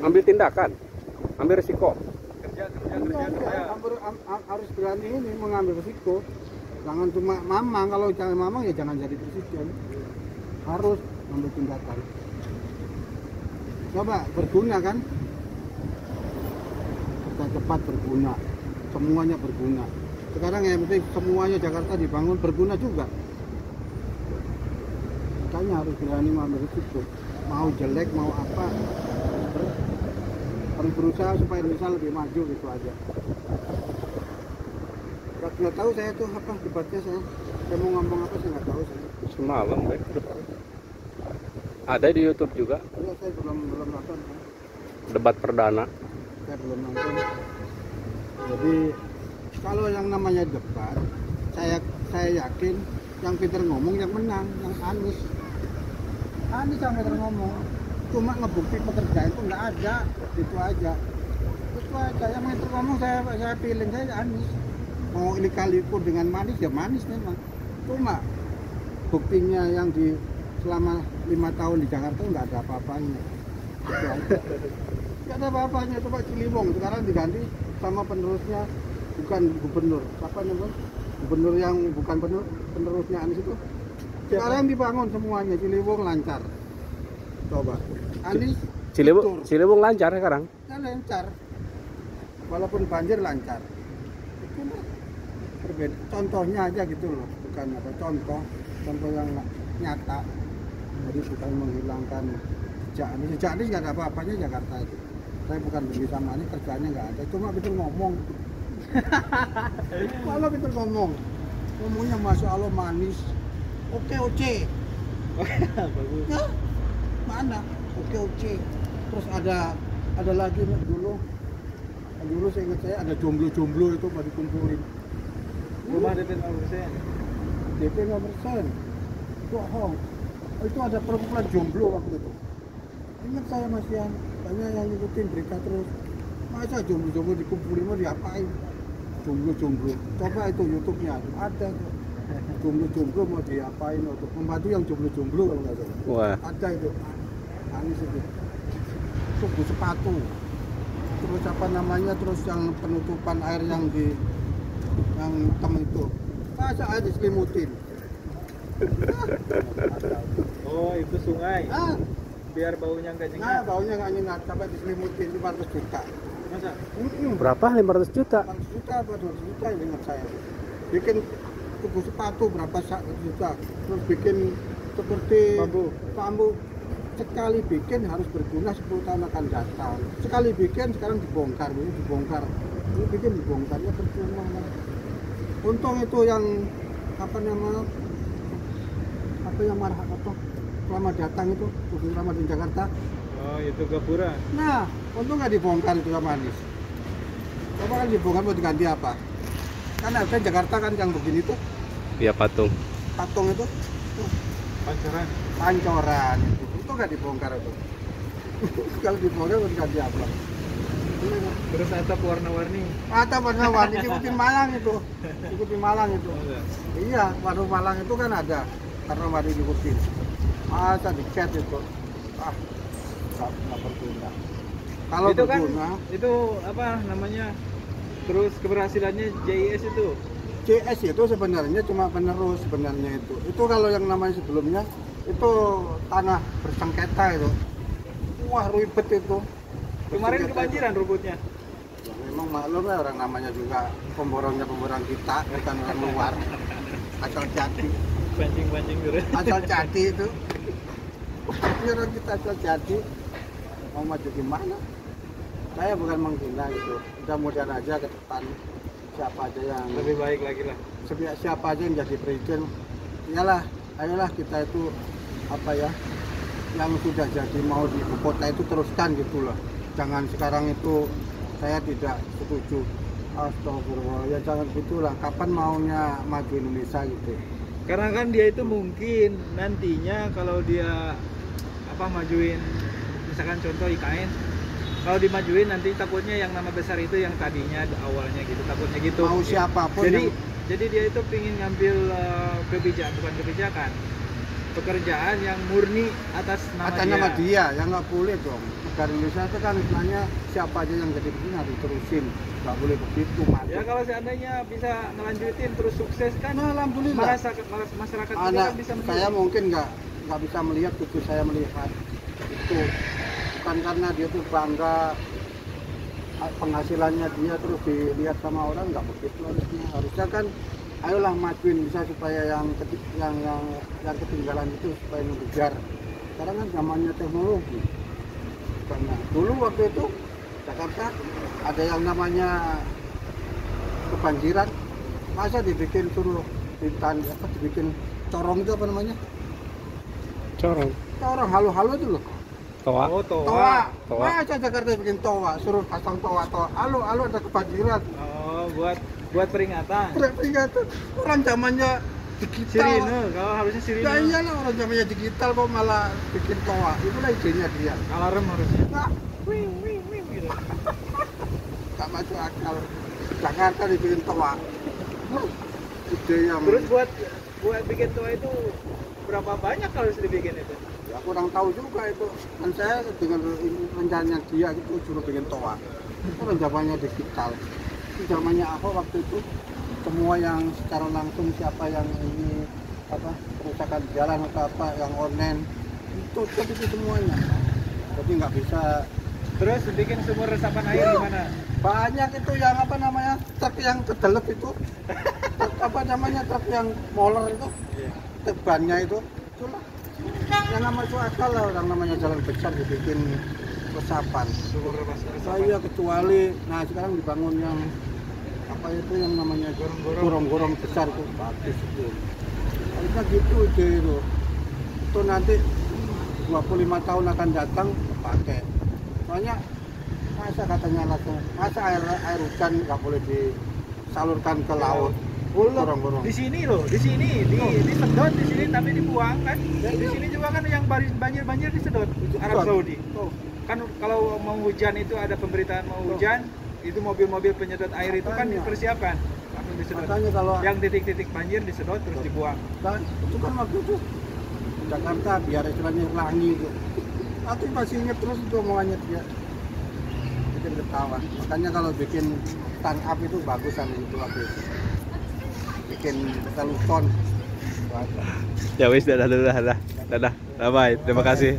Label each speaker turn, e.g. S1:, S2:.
S1: ambil tindakan, ambil risiko.
S2: Kerja.
S3: Harus berani ini mengambil risiko. Jangan cuma mamang, kalau jangan mamang ya jangan jadi presiden. Harus ambil tindakan. Coba berguna kan? Kereta cepat berguna, semuanya berguna. Sekarang yang penting semuanya Jakarta dibangun berguna juga. Makanya harus berani mengambil risiko. Mau jelek mau apa, harus berusaha supaya Indonesia lebih maju gitu aja. Nggak tahu saya tuh apa debatnya saya mau ngomong apa saya nggak tahu saya.
S1: Semalam baik. Ada di YouTube juga.
S3: Ya, saya belum nonton.
S1: Debat perdana.
S3: Saya belum nonton. Jadi kalau yang namanya debat, saya yakin yang pintar ngomong yang menang, yang Anies yang pintar ngomong. Cuma ngebukti pekerjaan itu nggak ada, itu aja. Yang pintar ngomong saya pilih saya Anies. Mau ini kaliku dengan manis ya manis memang. Cuma buktinya yang di selama 5 tahun di Jakarta nggak ada apa-apanya. Itu aja. Nggak ada apa-apanya. Coba Ciliwung sekarang diganti sama penerusnya, bukan gubernur. Siapa namanya? Gubernur yang bukan penerusnya Anies itu. Sekarang dibangun semuanya, Ciliwung lancar. Coba Anies
S1: Ciliwung lancar sekarang.
S3: kan lancar. Walaupun banjir lancar. Itu berbeda. Contohnya aja gitu loh, bukan apa contoh yang nyata. Jadi bukan menghilangkan jejak Anies nggak ada apa-apanya Jakarta itu. Saya bukan benci sama Anies, kerjanya nggak ada. Cuma betul ngomong. Kalau betul ngomongnya Masya Allah manis. Oke.
S2: Bagus.
S3: Ya, mana? Oke. Terus ada lagi dulu saya ingat saya ada jomblo itu mau dikumpulin.
S2: Rumah DP 0%.
S3: DP 0%. Bohong. Itu ada perkumpulan jomblo waktu itu. Ingat saya masih banyak yang ngikutin berita terus. Masa jomblo dikumpulin mau diapain? Jomblo. Coba itu YouTube-nya ada tuh. Jomblo mau diapain untuk membantu yang jomblo kalau nggak salah.
S1: Wah.
S3: Ada itu. Anies itu. Tunggu sepatu. Terus apa namanya? Terus yang penutupan air yang hitam itu. Masa air diselimutin.
S2: Oh, itu sungai.
S3: Ah,
S2: Biar baunya nggak
S3: nah
S2: nyengat.
S3: baunya nggak nyengat sampai diselimutin 500 juta.
S2: Masa?
S1: Berapa? 500 juta.
S3: 500 juta apa 200 juta ingat saya. Bikin tubuh sepatu berapa juta. Terus bikin seperti bambu. Sekali bikin harus berguna 10 tahun akan datang. Sekali bikin sekarang dibongkar. Ini bikin dibongkarnya percuma. Untung itu yang apa namanya? Apa yang marah atau selamat datang itu selamat di Jakarta.
S2: Oh, itu Gapura.
S3: Nah, untung nggak dibongkar itu sama Anies. Coba kan dibongkar mau diganti apa? Kan ada Jakarta kan yang begini tuh
S1: Iya, patung.
S3: itu pancoran itu nggak dibongkar itu. Kalau dibongkar mau diganti apa?
S2: Terus atap warna-warni.
S3: Atap warna-warni ikutin Malang itu. Iya, warna Malang itu kan ada karena warna diikutin. Masa dicat itu. Nggak berguna. Kalau
S2: Itu kan
S3: berguna,
S2: itu apa namanya? Terus keberhasilannya JIS itu.
S3: CS itu sebenarnya cuma penerus sebenarnya itu. Itu kalau yang namanya sebelumnya itu tanah bersengketa itu. Wah ribet itu.
S2: Kemarin kebanjiran rumputnya.
S3: Ya, memang maklum ya orang namanya juga pemborong kita, bukan orang luar. Asal Jati.
S2: Pancing terus.
S3: Asal Jati itu. Orang kita asal Jati. Mau maju gimana? Saya bukan menghina itu. Mudah-mudahan aja ke depan siapa aja yang
S2: Lebih baik lagi lah.
S3: siapa aja yang jadi presiden. Iyalah, ayolah kita itu apa ya? Yang sudah jadi mau di ibu kota itu teruskan gitu loh. Jangan sekarang itu saya tidak setuju. Astagfirullah, ya jangan gitulah. Kapan maunya maju Indonesia gitu?
S2: Karena kan dia itu mungkin nantinya kalau dia majuin misalkan contoh IKN, kalau dimajuin nanti takutnya yang nama besar itu yang tadinya awalnya gitu, takutnya gitu.
S3: Mau siapapun
S2: jadi dia itu pingin ngambil bukan kebijakan, pekerjaan yang murni atas nama
S3: atas nama dia, ya nggak boleh dong. Negara Indonesia itu kan istilahnya siapa aja yang jadi begini harus diterusin, nggak boleh begitu mati.
S2: Ya kalau seandainya bisa ngelanjutin terus sukses kan,
S3: Nah, alhamdulillah.
S2: masyarakat juga
S3: Anak
S2: kan bisa melihat.
S3: saya mungkin nggak bisa melihat, cucu saya melihat itu bukan karena dia tuh bangga penghasilannya dia terus dilihat sama orang, nggak begitu harusnya kan. Ayolah majuin bisa supaya yang ketinggalan itu supaya mengejar. Sekarang kan zamannya teknologi. Karena dulu waktu itu Jakarta ada yang namanya kebanjiran, masa dibikin suruh dibikin corong itu apa namanya?
S1: Corong.
S3: Corong halo-halo itu loh.
S1: Toa.
S2: Oh,
S3: Toa.
S1: Toa.
S3: Masa Jakarta bikin toa, suruh pasang toa. Halo ada kebanjiran.
S2: Oh, buat peringatan.
S3: Peringatan orang zamannya digital.
S2: Sirine, kalau harusnya sirine.
S3: Ya iyalah orang zamannya digital kok malah bikin toa. Itulah idenya dia.
S2: Alarm harusnya.
S3: Nah,
S2: Wing wing wing gitu.
S3: gak masuk akal. Jakarta dibikin toa. Ide yang
S2: Terus buat bikin toa itu berapa banyak kalau harus dibikin itu?
S3: ya kurang tahu juga itu. Kan saya dengan rencananya dia itu suruh bikin toa. Itu kan zamannya digital. Itu zamannya Ahok waktu itu semua yang secara langsung siapa yang ini apa kerusakan jalan atau apa yang online itu semuanya. Jadi nggak bisa.
S2: Terus bikin sumur resapan air gimana?
S3: Banyak itu yang apa namanya truk yang kedelep itu truk apa namanya truk yang moler itu tebannya itulah yang nama itu akal lah, orang namanya jalan besar dibikin resapan.
S2: Sumur resapan.
S3: Saya kecuali nah sekarang dibangun yang apa itu yang namanya gorong-gorong besar itu bagus itu. Harusnya gitu ide itu nanti 25 tahun akan datang pakai. Soalnya masa katanya langsung masa air hujan nggak boleh disalurkan ke laut. Gorong-gorong.
S2: Di sini disedot di sini tapi dibuang kan. Di sini juga kan yang banjir disedot Arab Saudi. Kan kalau mau hujan itu ada pemberitaan mau hujan, itu mobil-mobil penyedot air itu kan dipersiapkan langsung disedot.
S3: Makanya kalau
S2: Yang titik-titik banjir disedot terus dibuang.
S3: kan itu kan waktu itu Jakarta biar istilahnya rangi itu. Tapi masih ingat terus itu omongannya dia. Bikin ketawa. Makanya kalau bikin stand up itu bagusan itu waktu itu. Bikin telepon.
S1: Ya wis dadah. Bye. Terima kasih.